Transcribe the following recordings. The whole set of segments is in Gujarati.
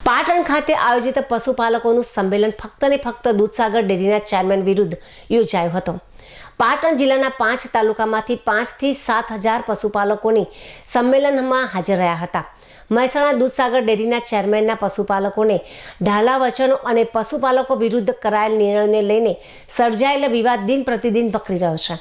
પાટણ ખાતે આયોજિત પશુપાલકોનું સંમેલન ફક્ત ને ફક્ત દૂધસાગર ડેરીના ચેરમેન વિરુદ્ધ યોજાયો હતો। પાટણ જિલ્લાના 5 તાલુકામાંથી 5 થી 7,000 પશુપાલકોની સંમેલનમાં હાજર રહ્યા હતા। મહેસાણા દૂધસાગર ડેરીના ચેરમેનના પશુપાલકોને ઢાલા વચનો અને પશુપાલકો વિરુદ્ધ કરાયેલ નિર્ણયોને લઈને સર્જાયેલ વિવાદ દિન પ્રતિદિન વકરી રહ્યો છે,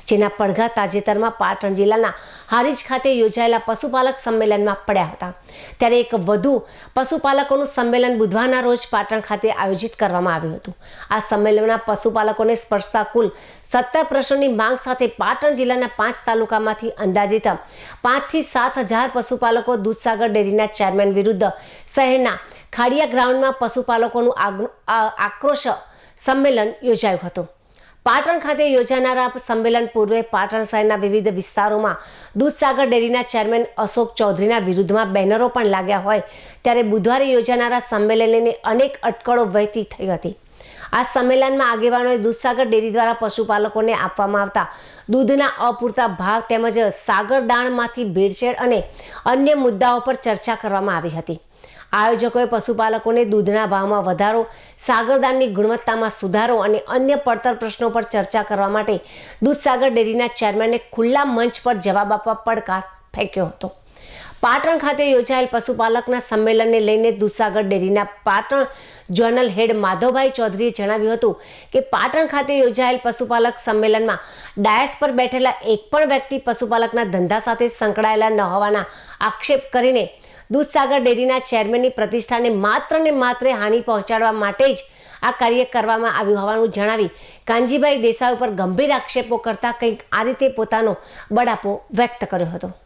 જેના પડઘા તાજેતરમાં પાટણ જિલ્લાના હારીજ ખાતે યોજાયેલા પશુપાલક સંમેલનમાં પડ્યા હતા। ત્યારે એક વધુ પશુપાલકોનું સંમેલન બુધવારના રોજ પાટણ ખાતે આયોજિત કરવામાં આવ્યું હતું। આ સંમેલનમાં પશુપાલકોને સ્પર્શતા કુલ 17 પ્રશ્નોની માંગ સાથે પાટણ જિલ્લાના 5 તાલુકામાંથી અંદાજિત 5 થી 7,000 પશુપાલકો દૂધસાગર ડેરીના ચેરમેન વિરુદ્ધ શહેરના ખાડિયા ગ્રાઉન્ડમાં પશુપાલકોનું આક્રોશ સંમેલન યોજાયું હતું। પાટણ ખાતે યોજાનારા સંમેલન પૂર્વે પાટણ શહેરના વિવિધ વિસ્તારોમાં દૂધસાગર ડેરીના ચેરમેન અશોક ચૌધરીના વિરુદ્ધમાં બેનરો પણ લાગ્યા હોય ત્યારે બુધવારે યોજાનારા સંમેલનને અનેક અટકળો વહેતી થઈ હતી। આ સંમેલનમાં આગેવાનોએ દૂધસાગર ડેરી દ્વારા પશુપાલકોને આપવામાં આવતા દૂધના અપૂરતા ભાવ તેમજ સાગર દાણમાંથી ભેળસેળ અને અન્ય મુદ્દાઓ પર ચર્ચા કરવામાં આવી હતી। આયોજકોએ પશુપાલકોને દૂધના ભાવમાં વધારો, સાગરદાણની ગુણવત્તામાં સુધારો અને અન્ય પડતર પ્રશ્નો પર ચર્ચા કરવા માટે દૂધસાગર ડેરીના ચેરમેનને ખુલ્લા મંચ પર જવાબ આપવા પડકાર ફેંક્યો હતો। પાટણ ખાતે યોજાયેલ પશુપાલકના સંમેલનને લઈને દૂધસાગર ડેરીના પાટણ ઝોનલ હેડ માધવભાઈ ચૌધરીએ જણાવ્યું હતું કે પાટણ ખાતે યોજાયેલ પશુપાલક સંમેલનમાં ડાયસ પર બેઠેલા એક પણ વ્યક્તિ પશુપાલકના ધંધા સાથે સંકળાયેલા ન હોવાના આક્ષેપ કરીને દૂધસાગર ડેરીના ચેરમેનની પ્રતિષ્ઠાને માત્ર ને માત્ર હાનિ પહોંચાડવા માટે જ આ કાર્ય કરવામાં આવ્યું હોવાનું જણાવી કાનજીભાઈ દેસાઈ ઉપર ગંભીર આક્ષેપો કરતા કંઈક આ રીતે પોતાનો બળાપો વ્યક્ત કર્યો હતો।